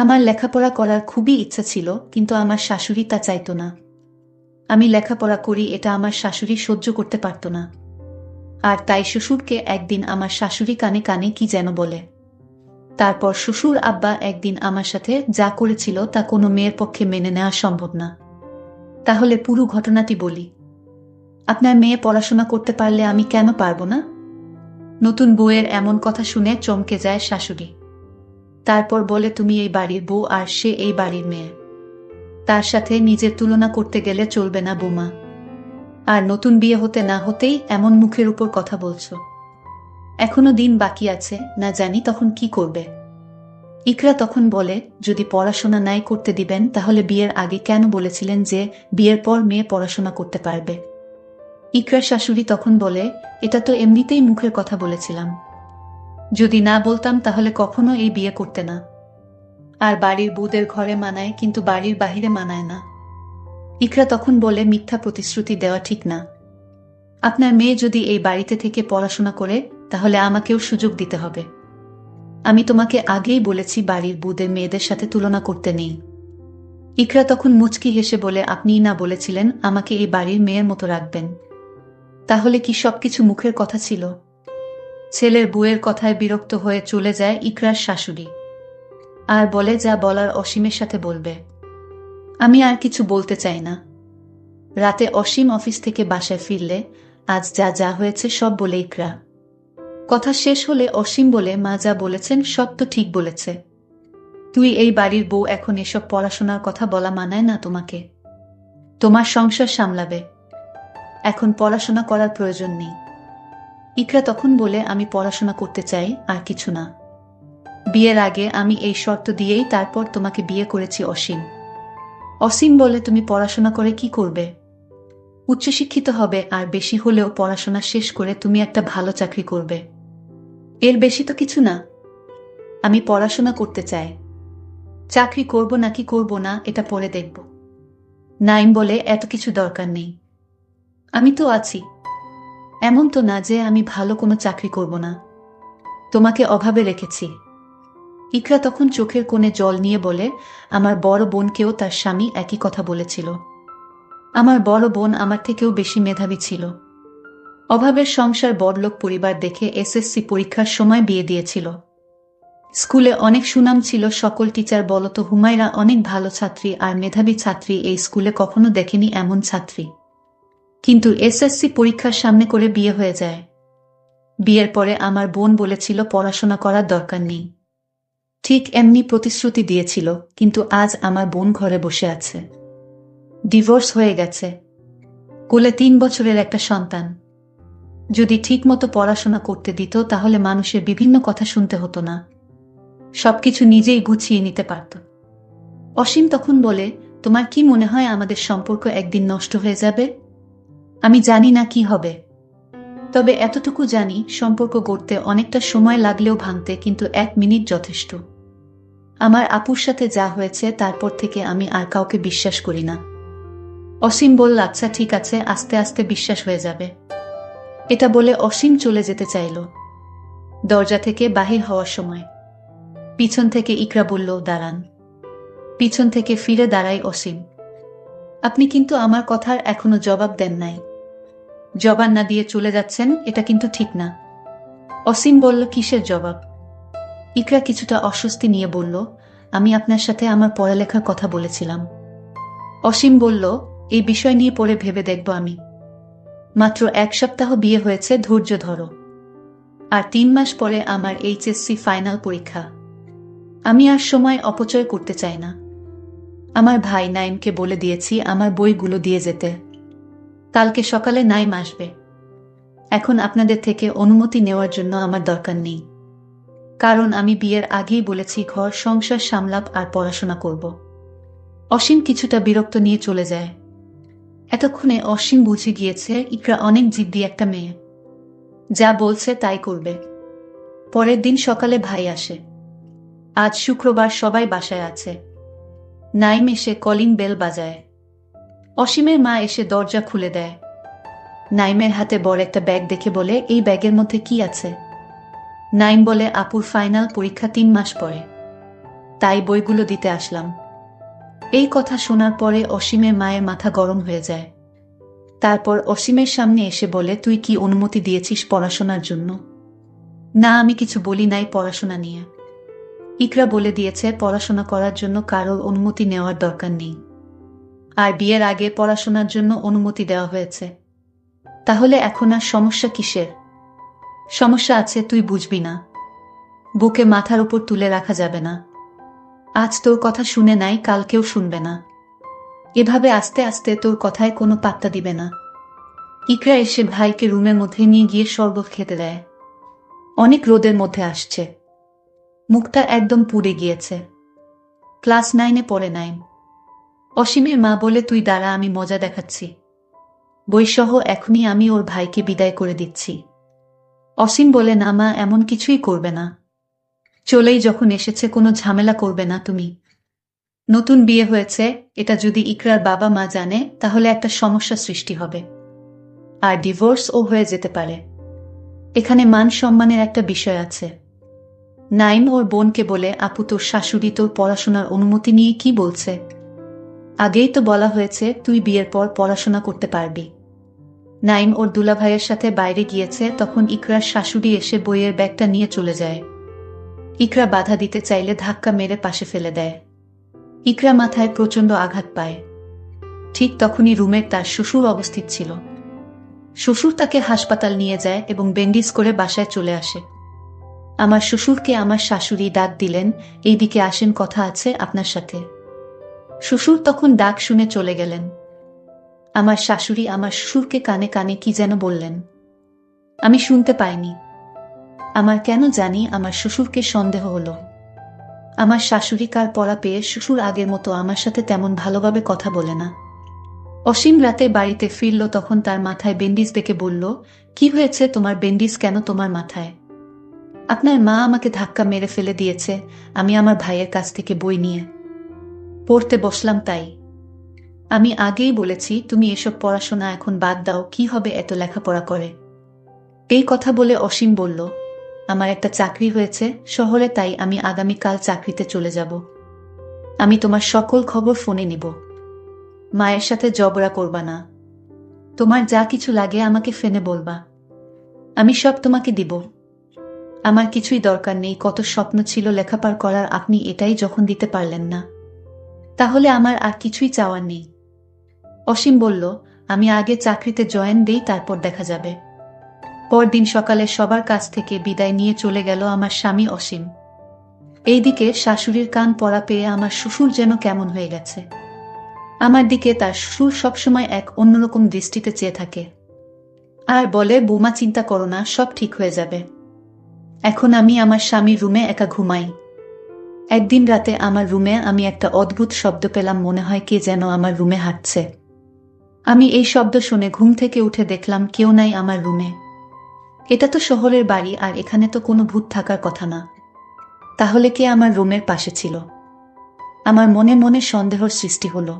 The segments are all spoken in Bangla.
আমার লেখাপড়া করার খুবই ইচ্ছা ছিল, কিন্তু আমার শাশুড়ি তা চাইত না। আমি লেখাপড়া করি এটা আমার শাশুড়ি সহ্য করতে পারত না। আর তাই শ্বশুরকে একদিন আমার শাশুড়ি কানে কানে কি যেন বলে। তারপর শ্বশুর আব্বা একদিন আমার সাথে যা করেছিল তা কোনো মেয়ের পক্ষে মেনে নেওয়া সম্ভব না। তাহলে পুরো ঘটনাটি বলি। আপনার মেয়ে পড়াশোনা করতে পারলে আমি কেন পারবো না? নতুন বউয়ের এমন কথা শুনে চমকে যায় শাশুড়ি। তারপর বলে, তুমি এই বাড়ির বউ আর সে এই বাড়ির মেয়ে। তার সাথে নিজের তুলনা করতে গেলে চলবে না বৌমা। আর নতুন বিয়ে হতে না হতেই এমন মুখের উপর কথা বলছো। এখনো দিন বাকি আছে, না জানি তখন কি করবে। ইকরা তখন বলে, যদি পড়াশোনা নাই করতে দিবেন তাহলে বিয়ের আগে কেন বলেছিলেন যে বিয়ের পর মেয়ে পড়াশোনা করতে পারবে? ইকরার শাশুড়ি তখন বলে, এটা তো এমনিতেই মুখের কথা বলেছিলাম। যদি না বলতাম তাহলে কখনো এই বিয়ে করতে না। আর বাড়ির বউদের ঘরে মানায়, কিন্তু বাড়ির বাহিরে মানায় না। ইকরা তখন বলে, মিথ্যা প্রতিশ্রুতি দেওয়া ঠিক না। আপনার মেয়ে যদি এই বাড়িতে থেকে পড়াশোনা করে তাহলে আমাকেও সুযোগ দিতে হবে। আমি তোমাকে আগেই বলেছি বাড়ির বউদের মেয়েদের সাথে তুলনা করতে নেই। ইকরা তখন মুচকি হেসে বলে, আপনিই না বলেছিলেন আমাকে এই বাড়ির মেয়ের মতো রাখবেন? তাহলে কি সবকিছু মুখের কথা ছিল? ছেলের বউয়ের কথায় বিরক্ত হয়ে চলে যায় ইকরার শাশুড়ি। আর বলে, যা বলার অসীমের সাথে বলবে। আমি আর কিছু বলতে চাই না। রাতে অসীম অফিস থেকে বাসায় ফিরলে, আজ যা যা হয়েছে সব বলে ইকরা। কথা শেষ হলে অসীম বলে, মা যা বলেছেন সব তো ঠিক বলেছে। তুই এই বাড়ির বউ, এখন এসব পড়াশোনার কথা বলা মানায় না তোমাকে। তোমার সংসার সামলাবে, এখন পড়াশোনা করার প্রয়োজন নেই। ইকরা তখন বলে, আমি পড়াশোনা করতে চাই, আর কিছু না। বিয়ের আগে আমি এই শর্ত দিয়েই তারপর তোমাকে বিয়ে করেছি অসীম। অসীম বলে, তুমি পড়াশোনা করে কি করবে? উচ্চশিক্ষিত হবে, আর বেশি হলেও পড়াশোনা শেষ করে তুমি একটা ভালো চাকরি করবে। এর বেশি তো কিছু না। আমি পড়াশোনা করতে চাই। চাকরি করব নাকি করব না এটা পরে দেখব। নাইম বলে, এত কিছু দরকার নেই। আমি তো আছি। এমন তো না যে আমি ভালো কোনো চাকরি করব না। তোমাকে অভাবে রেখেছি। ইকরা তখন চোখের কোণে জল নিয়ে বলে, আমার বড় বোনকেও তার স্বামী একই কথা বলেছিল। আমার বড় বোন আমার থেকেও বেশি মেধাবী ছিল। অভাবের সংসার, বড়লোক পরিবার দেখে এসএসসি পরীক্ষার সময় বিয়ে দিয়েছিল। স্কুলে অনেক সুনাম ছিল, সকল টিচার বলতো হুমায়রা অনেক ভালো ছাত্রী আর মেধাবী ছাত্রী, এই স্কুলে কখনো দেখেনি এমন ছাত্রী। কিন্তু এসএসসি পরীক্ষার সামনে করে বিয়ে হয়ে যায়। বিয়ের পরে আমার বোন বলেছিল পড়াশোনা করার দরকার নেই। ঠিক এমনি প্রতিশ্রুতি দিয়েছিল, কিন্তু আজ আমার বোন ঘরে বসে আছে। ডিভোর্স হয়ে গেছে। কোলে 3 বছরের একটা সন্তান। যদি ঠিকমতো পড়াশোনা করতে দিত তাহলে মানুষের বিভিন্ন কথা শুনতে হতো না। সবকিছু নিজেই গুছিয়ে নিতে পারত। অসীম তখন বলে, তোমার কি মনে হয় আমাদের সম্পর্ক একদিন নষ্ট হয়ে যাবে? আমি জানি না কি হবে। তবে এতটুকু জানি, সম্পর্ক গড়তে অনেকটা সময় লাগলেও ভাঙতে কিন্তু 1 মিনিট যথেষ্ট। আমার আপুর সাথে যা হয়েছে তারপর থেকে আমি আর কাউকে বিশ্বাস করি না। অসীম বলল, আচ্ছা ঠিক আছে, আস্তে আস্তে বিশ্বাস হয়ে যাবে। এটা বলে অসীম চলে যেতে চাইল। দরজা থেকে বাহির হওয়ার সময় পিছন থেকে ইকরা বলল, দাঁড়ান। পিছন থেকে ফিরে দাঁড়াই অসীম। আপনি কিন্তু আমার কথার এখনো জবাব দেন নাই। জবাব না দিয়ে চলে যাচ্ছেন, এটা কিন্তু ঠিক না। অসীম বলল, কিসের জবাব? ইকরা কিছুটা অস্বস্তি নিয়ে বলল, আমি আপনার সাথে আমার পড়ালেখার কথা বলেছিলাম। অসীম বলল, এই বিষয় নিয়ে পরে ভেবে দেখব আমি। মাত্র 1 সপ্তাহ বিয়ে হয়েছে, ধৈর্য ধরো। আর 3 মাস পরে আমার এইচএসসি ফাইনাল পরীক্ষা। আমি আর সময় অপচয় করতে চাই না। আমার ভাই নাইমকে বলে দিয়েছি আমার বইগুলো দিয়ে যেতে। কালকে সকালে নাইম আসবে। এখন আপনাদের থেকে অনুমতি নেওয়ার জন্য আমার দরকার নেই, কারণ আমি বিয়ের আগেই বলেছি ঘর সংসার সামলাপ আর পড়াশোনা করব। অসীম কিছুটা বিরক্ত নিয়ে চলে যায়। এতক্ষণে অসীম বুঝে গিয়েছে ইকরা অনেক জিদ্দি একটা মেয়ে, যা বলছে তাই করবে। পরের দিন সকালে ভাই আসে। আজ শুক্রবার, সবাই বাসায় আছে। নাইম এসে কলিং বেল বাজায়। অসীমের মা এসে দরজা খুলে দেয়। নাইমের হাতে বড় একটা ব্যাগ দেখে বলে, এই ব্যাগের মধ্যে কি আছে? নাইম বলে, আপুর ফাইনাল পরীক্ষা 3 মাস পরে। তাই বইগুলো দিতে আসলাম। এই কথা শোনার পরে অসীমের মায়ের মাথা গরম হয়ে যায়। তারপর অসীমের সামনে এসে বলে, তুই কি অনুমতি দিয়েছিস পড়াশোনার জন্য? না, আমি কিছু বলি নাই পড়াশোনা নিয়ে। ইকরা বলে দিয়েছে পড়াশোনা করার জন্য কারোর অনুমতি নেওয়ার দরকার নেই। আর বিয়ের আগে পড়াশোনার জন্য অনুমতি দেওয়া হয়েছে। তাহলে এখন আর সমস্যা কিসের? সমস্যা আছে, তুই বুঝবি না। বুকে মাথার উপর তুলে রাখা যাবে না। আজ তোর কথা শুনে নাই, কালকেও শুনবে না। এভাবে আস্তে আস্তে তোর কথায় কোনো পাত্তা দিবে না। ইকরা এসে ভাইকে রুমের মধ্যে নিয়ে গিয়ে শরবত খেতে দেয়। অনেক রোদের মধ্যে আসছে, মুখটা একদম পুড়ে গিয়েছে। ক্লাস 9-এ পড়ে। অসীমের মা বলে, তুই দাঁড়া, আমি মজা দেখাচ্ছি। বইসহ এখনই আমি ওর ভাইকে বিদায় করে দিচ্ছি। অসীম বলে, না মা, এমন কিছুই করবে না। চলেই যখন এসেছে, কোনো ঝামেলা করবে না তুমি। নতুন বিয়ে হয়েছে, এটা যদি ইকরার বাবা মা জানে তাহলে একটা সমস্যা সৃষ্টি হবে, আর ডিভোর্সও হয়ে যেতে পারে। এখানে মান সম্মানের একটা বিষয় আছে। নাইম ওর বোনকে বলে, আপু, তোর শাশুড়ি তোর পড়াশোনার অনুমতি নিয়ে কি বলছে? আগেই তো বলা হয়েছে তুই বিয়ের পর পড়াশোনা করতে পারবি। নাইম ওর দুলাভাইয়ের সাথে বাইরে গিয়েছে, তখন ইকরার শাশুড়ি এসে বইয়ের ব্যাগটা নিয়ে চলে যায়। ইকরা বাধা দিতে চাইলে ধাক্কা মেরে পাশে ফেলে দেয়। ইকরা মাথায় প্রচণ্ড আঘাত পায়। ঠিক তখনই রুমে তার শ্বশুর অবস্থিত ছিল। শ্বশুর তাকে হাসপাতাল নিয়ে যায় এবং ব্যান্ডেজ করে বাসায় চলে আসে। আমার শ্বশুরকে আমার শাশুড়ি ডাক দিলেন, এইদিকে আসেন, কথা আছে আপনার সাথে। শ্বশুর তখন ডাক শুনে চলে গেলেন। আমার শাশুড়ি আমার শ্বশুরকে কানে কানে কি যেন বললেন। আমি শুনতে পাইনি। আমার কেন জানি আমার শ্বশুরকে সন্দেহ হলো। আমার শাশুড়ি কার পড়া পেয়ে শ্বশুর আগের মতো আমার সাথে তেমন ভালোভাবে কথা বলে না। অসীম রাতে বাড়িতে ফিরল, তখন তার মাথায় ব্যান্ডেজ দেখে বলল, কি হয়েছে তোমার, ব্যান্ডেজ কেন তোমার মাথায়? আপনার মা আমাকে ধাক্কা মেরে ফেলে দিয়েছে, আমি আমার ভাইয়ের কাছ থেকে বই নিয়ে পড়তে বসলাম তাই। আমি আগেই বলেছি তুমি এসব পড়াশোনা এখন বাদ দাও, কি হবে এত লেখাপড়া করে। এই কথা বলে অসীম বলল, আমার একটা চাকরি হয়েছে শহরে, তাই আমি আগামীকাল চাকরিতে চলে যাব। আমি তোমার সকল খবর ফোনে নিব। মায়ের সাথে ঝগড়া করবা না। তোমার যা কিছু লাগে আমাকে ফোনে বলবা, আমি সব তোমাকে দিব। আমার কিছুই দরকার নেই, কত স্বপ্ন ছিল লেখাপড়া করার, আপনি এটাই যখন দিতে পারলেন না, তাহলে আমার আর কিছুই চাওয়ার নেই। অসীম বলল, আমি আগে চাকরিতে জয়েন দেই, তারপর দেখা যাবে। পরদিন সকালে সবার কাছ থেকে বিদায় নিয়ে চলে গেল আমার স্বামী অসীম। এইদিকে শাশুড়ির কান পড়া পেয়ে আমার শ্বশুর যেন কেমন হয়ে গেছে। আমার দিকে তার শ্বশুর সবসময় এক অন্যরকম দৃষ্টিতে চেয়ে থাকে আর বলে, বৌমা চিন্তা করো না, সব ঠিক হয়ে যাবে। এখন আমি আমার স্বামীর রুমে একা ঘুমাই। একদিন রাতে আমার রুমে আমি একটা অদ্ভুত শব্দ পেলাম, মনে হয় কে যেন আমার রুমে হাঁটছে। আমি এই শব্দ শুনে ঘুম থেকে উঠে দেখলাম কেউ নাই আমার রুমে। এটা তো শহরের বাড়ি, আর এখানে তো কোনো ভূত থাকার কথা না। তাহলে কে আমার রুমের পাশে ছিল? আমার মনে মনে সন্দেহর সৃষ্টি হলো।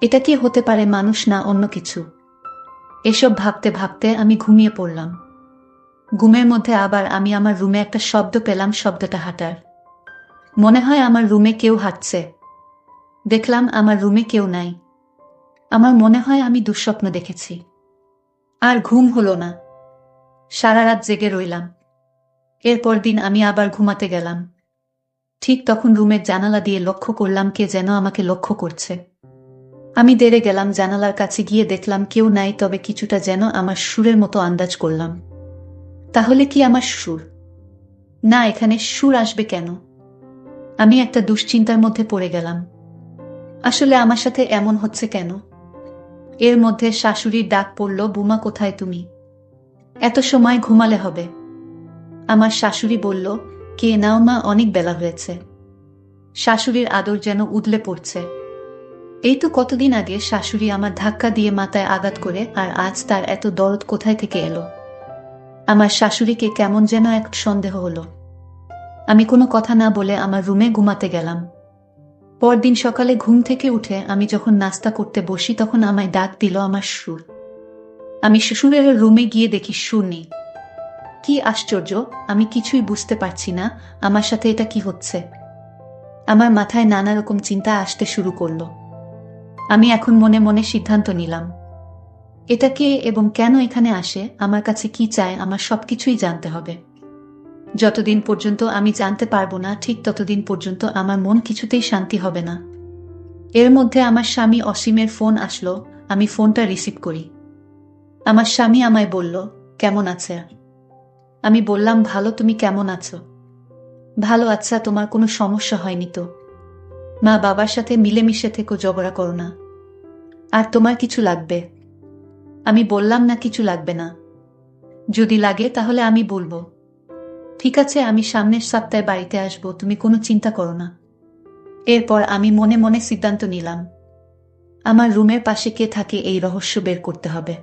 এটা কি হতে পারে, মানুষ না অন্য কিছু? এসব ভাবতে ভাবতে আমি ঘুমিয়ে পড়লাম। ঘুমের মধ্যে আবার আমি আমার রুমে একটা শব্দ পেলাম, শব্দটা হাঁটার। মনে হয় আমার রুমে কেউ হাঁটছে। দেখলাম আমার রুমে কেউ নাই। আমার মনে হয় আমি দুঃস্বপ্ন দেখেছি। আর ঘুম হলো না। সারা রাত জেগে রইলাম। এরপর দিন আমি আবার ঘুমাতে গেলাম। ঠিক তখন রুমের জানালা দিয়ে লক্ষ্য করলাম কে যেন আমাকে লক্ষ্য করছে। আমি দেরে গেলাম, জানালার কাছে গিয়ে দেখলাম কেউ নাই, তবে কিছুটা যেন আমার সুরের মতো আন্দাজ করলাম। তাহলে কি আমার সুর? না, এখানে সুর আসবে কেন? আমি একটা দুশ্চিন্তার মধ্যে পড়ে গেলাম। আসলে আমার সাথে এমন হচ্ছে কেন? এর মধ্যে শাশুড়ির ডাক পড়ল, বুমা কোথায় তুমি? এত সময় ঘুমালে হবে। আমার শাশুড়ি বলল, কে নাও মা, অনেক বেলা হয়েছে। শাশুড়ির আদর যেন উদলে পড়ছে। এই তো কতদিন আগে শাশুড়ি আমার ধাক্কা দিয়ে মাথায় আঘাত করে, আর আজ তার এত দরদ কোথায় থেকে এলো? আমার শাশুড়িকে কেমন যেন এক সন্দেহ হলো। আমি কোনো কথা না বলে আমার রুমে ঘুমাতে গেলাম। পরদিন সকালে ঘুম থেকে উঠে আমি যখন নাস্তা করতে বসি, তখন আমায় ডাক দিল আমার শ্বশুর। আমি শ্বশুরের রুমে গিয়ে দেখি শ্বশুর নেই। কি আশ্চর্য, আমি কিছুই বুঝতে পারছি না, আমার সাথে এটা কি হচ্ছে। আমার মাথায় নানা রকম চিন্তা আসতে শুরু করলো। আমি এখন মনে মনে সিদ্ধান্ত নিলাম, এটা কে এবং কেন এখানে আসে, আমার কাছে কি চায়, আমার সবকিছুই জানতে হবে। যতদিন পর্যন্ত আমি জানতে পারবো না, ঠিক ততদিন পর্যন্ত আমার মন কিছুতেই শান্তি হবে না। এর মধ্যে আমার স্বামী অসীমের ফোন আসলো। আমি ফোনটা রিসিভ করি। আমার স্বামী আমায় বলল, কেমন আছে? আমি বললাম, ভালো, তুমি কেমন আছো? ভালো। আচ্ছা, তোমার কোনো সমস্যা হয়নি তো? মা বাবার সাথে মিলেমিশে থেকো, ঝগড়া করো না। আর তোমার কিছু লাগবে? আমি বললাম, না, কিছু লাগবে না। যদি লাগে তাহলে আমি বলবো। ঠিক আছে, আমি সামনের সপ্তাহে বাড়িতে আসবো, তুমি কোনো চিন্তা করো না। এরপর আমি মনে মনে সিদ্ধান্ত নিলাম, আমার রুমের পাশে কে থাকে এই রহস্য বের করতে হবে।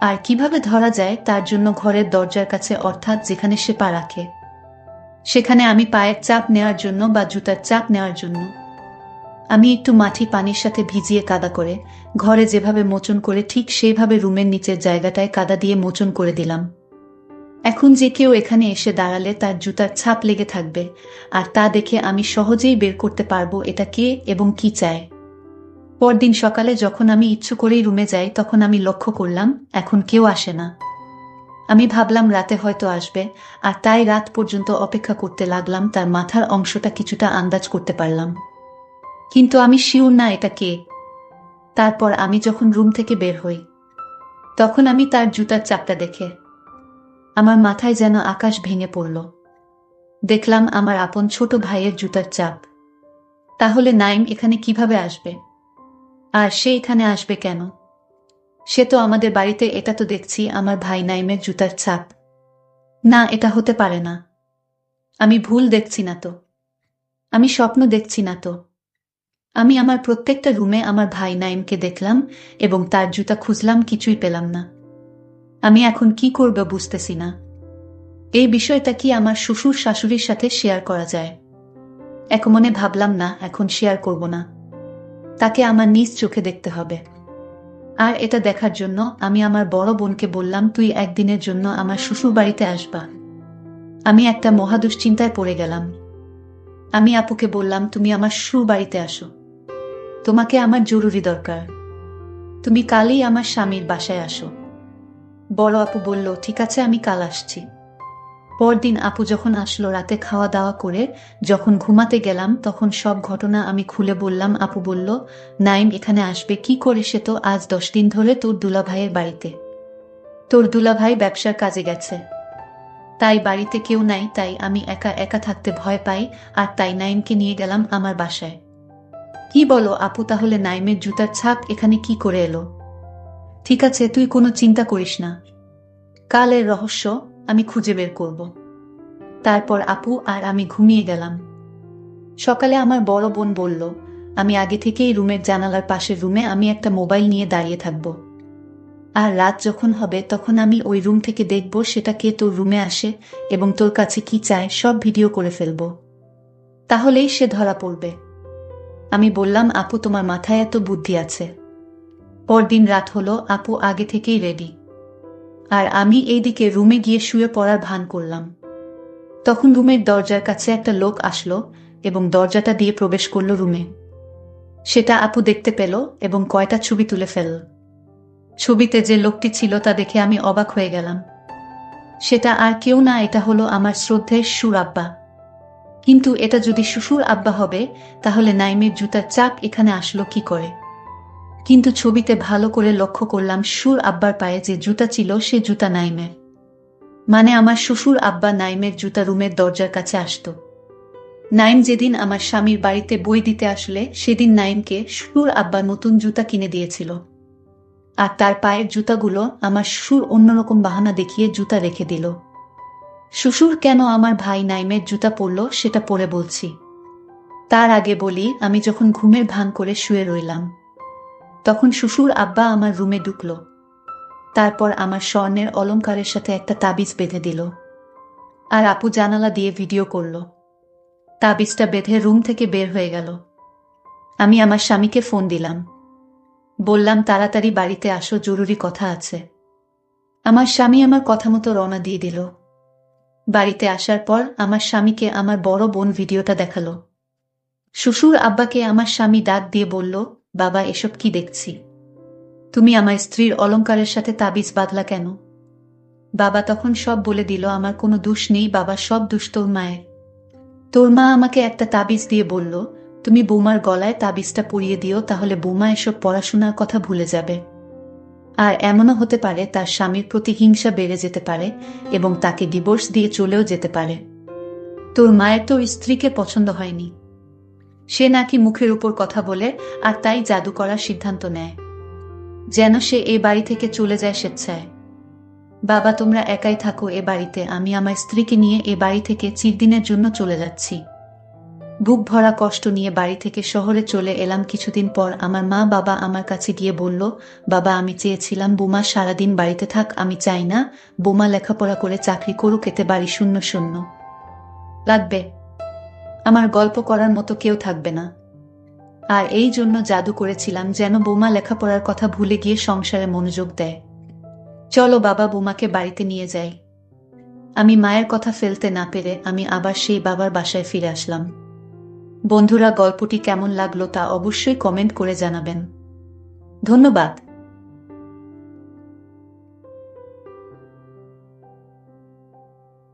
আর কিভাবে ধরা যায় তার জন্য ঘরের দরজার কাছে, অর্থাৎ যেখানে সে পা রাখে, সেখানে আমি পায়ের চাপ নেওয়ার জন্য বা জুতার চাপ নেওয়ার জন্য আমি একটু মাটি পানির সাথে ভিজিয়ে কাদা করে ঘরে যেভাবে মোচন করে, ঠিক সেইভাবে রুমের নিচের জায়গাটায় কাদা দিয়ে মোচন করে দিলাম। এখন যে কেউ এখানে এসে দাঁড়ালে তার জুতার ছাপ লেগে থাকবে, আর তা দেখে আমি সহজেই বের করতে পারবো এটা কে এবং কি চায়। পরদিন সকালে যখন আমি ইচ্ছে করেই রুমে যাই, তখন আমি লক্ষ্য করলাম এখন কেউ আসে না। আমি ভাবলাম রাতে হয়তো আসবে, আর তাই রাত পর্যন্ত অপেক্ষা করতে লাগলাম। তার মাথার অংশটা কিছুটা আন্দাজ করতে পারলাম, কিন্তু আমি শিওর না এটা কে। তারপর আমি যখন রুম থেকে বের হই, তখন আমি তার জুতার চাপটা দেখে আমার মাথায় যেন আকাশ ভেঙে পড়ল। দেখলাম আমার আপন ছোট ভাইয়ের জুতার চাপ। তাহলে নাইম এখানে কিভাবে আসবে? আর সে এখানে আসবে কেন? সে তো আমাদের বাড়িতে, এটা তো দেখছি আমার ভাই নাইমের জুতার ছাপ। না, এটা হতে পারে না। আমি ভুল দেখছি না তো? আমি স্বপ্ন দেখছি না তো? আমি আমার প্রত্যেকটা রুমে আমার ভাই নাইমকে দেখলাম এবং তার জুতা খুঁজলাম, কিছুই পেলাম না। আমি এখন কি করব বুঝতেছি না। এই বিষয়টা কি আমার শ্বশুর শাশুড়ির সাথে শেয়ার করা যায়? এক মনে ভাবলাম, না, এখন শেয়ার করব না। তাকে আমার নিজ চোখে দেখতে হবে। আর এটা দেখার জন্য আমি আমার বড় বোনকে বললাম, তুই একদিনের জন্য আমার শ্বশুর বাড়িতে আসবা। আমি একটা মহা দুশ্চিন্তায় পড়ে গেলাম। আমি আপুকে বললাম, তুমি আমার শ্বশুর বাড়িতে আসো, তোমাকে আমার জরুরি দরকার। তুমি কালই আমার স্বামীর বাসায় আসো। বড় আপু বলল, ঠিক আছে, আমি কাল আসছি। পরদিন আপু যখন আসলো, রাতে খাওয়া দাওয়া করে যখন ঘুমাতে গেলাম, তখন সব ঘটনা আমি খুলে বললাম। আপু বলল, নাইম এখানে আসবে কি করে? সে তো আজ 10 দিন ধরে তোর দুলাভাইয়ের বাড়িতে। তোর দুলাভাই ব্যবসার কাজে গেছে, তাই বাড়িতে কেউ নাই, তাই আমি একা একা থাকতে ভয় পাই, আর তাই নাইমকে নিয়ে গেলাম আমার বাসায়। কি বলো আপু, তাহলে নাইমের জুতার ছাপ এখানে কি করে এলো? ঠিক আছে, তুই কোনো চিন্তা করিস না, কালের রহস্য আমি খুঁজে বের করব। তারপর আপু আর আমি ঘুমিয়ে গেলাম। সকালে আমার বড় বোন বলল, আমি আগে থেকেই রুমের জানালার পাশের রুমে আমি একটা মোবাইল নিয়ে দাঁড়িয়ে থাকব, আর রাত যখন হবে তখন আমি ওই রুম থেকে দেখব সেটা কে তোর রুমে আসে এবং তোর কাছে কি চায় সব ভিডিও করে ফেলব, তাহলেই সে ধরা পড়বে। আমি বললাম, আপু তোমার মাথায় এত বুদ্ধি আছে। পরদিন রাত হলো, আপু আগে থেকেই রেডি, আর আমি এইদিকে রুমে গিয়ে শুয়ে পড়ার ভান করলাম। তখন রুমের দরজার কাছে একটা লোক আসলো এবং দরজাটা দিয়ে প্রবেশ করলো রুমে। সেটা আপু দেখতে পেল এবং কয়টা ছবি তুলে ফেলল। ছবিতে যে লোকটি ছিল তা দেখে আমি অবাক হয়ে গেলাম। সেটা আর কেউ না, এটা হলো আমার শ্রদ্ধেয় শ্বশুর আব্বা। কিন্তু এটা যদি শ্বশুর আব্বা হবে, তাহলে নাইমের জুতার চাপ এখানে আসলো কি করে? কিন্তু ছবিতে ভালো করে লক্ষ্য করলাম, শ্বশুর আব্বার পায়ে যে জুতা ছিল সে জুতা নাইমের। মানে আমার শ্বশুর আব্বা নাইমের জুতা রুমের দরজার কাছে আসতো। নাইম যেদিন আমার স্বামীর বাড়িতে বই দিতে আসলে, সেদিন নাইমকে শ্বশুর আব্বা নতুন জুতা কিনে দিয়েছিল, আর তার পায়ের জুতাগুলো আমার শ্বশুর অন্যরকম বাহানা দেখিয়ে জুতা রেখে দিল। শ্বশুর কেন আমার ভাই নাইমের জুতা পরল সেটা পরে বলছি। তার আগে বলি, আমি যখন ঘুমের ভান করে শুয়ে রইলাম, তখন শ্বশুর আব্বা আমার রুমে ঢুকল। তারপর আমার স্বর্ণের অলংকারের সাথে একটা তাবিজ বেঁধে দিল, আর আপু জানালা দিয়ে ভিডিও করল। তাবিজটা বেঁধে রুম থেকে বের হয়ে গেল। আমি আমার স্বামীকে ফোন দিলাম, বললাম তাড়াতাড়ি বাড়িতে আসো, জরুরি কথা আছে। আমার স্বামী আমার কথা মতো রওনা দিয়ে দিল। বাড়িতে আসার পর আমার স্বামীকে আমার বড় বোন ভিডিওটা দেখালো। শ্বশুর আব্বাকে আমার স্বামী ডাক দিয়ে বলল, বাবা এসব কি দেখছি? তুমি আমার স্ত্রীর অলংকারের সাথে তাবিজ বাঁধলা কেন? বাবা তখন সব বলে দিল, আমার কোনো দোষ নেই বাবা, সব দোষ তোর মায়ের। তোর মা আমাকে একটা তাবিজ দিয়ে বলল, তুমি বৌমার গলায় তাবিজটা পরিয়ে দিও, তাহলে বৌমা এসব পড়াশোনার কথা ভুলে যাবে। আর এমনও হতে পারে তার স্বামীর প্রতি হিংসা বেড়ে যেতে পারে এবং তাকে ডিভোর্স দিয়ে চলেও যেতে পারে। তোর মায়ের তোর স্ত্রীকে পছন্দ হয়নি, সে নাকি মুখের উপর কথা বলে আর তাই জাদু করার সিদ্ধান্ত নেয়, যেন সে এই বাড়ি থেকে চলে যায় স্বেচ্ছায়। বাবা তোমরা একাই থাকো এ বাড়িতে, আমি আমার স্ত্রীকে নিয়ে এ বাড়ি থেকে চিরদিনের জন্য চলে যাচ্ছি। বুক ভরা কষ্ট নিয়ে বাড়ি থেকে শহরে চলে এলাম। কিছুদিন পর আমার মা বাবা আমার কাছে গিয়ে বলল, বাবা আমি চেয়েছিলাম বোমা সারাদিন বাড়িতে থাক, আমি চাই না বোমা লেখাপড়া করে চাকরি করুক, এতে বাড়ি শূন্য শূন্য লাগবে, আমার গল্প করার মতো কেউ থাকবে না। আর এই জন্য জাদু করেছিলাম যেন বোমা লেখাপড়ার কথা ভুলে গিয়ে সংসারে মনোযোগ দেয়। চলো বাবা বোমাকে বাড়িতে নিয়ে যাই। আমি মায়ের কথা ফেলতে না পেরে আমি আবার সেই বাবার বাসায় ফিরে আসলাম। বন্ধুরা, গল্পটি কেমন লাগলো তা অবশ্যই কমেন্ট করে জানাবেন। ধন্যবাদ।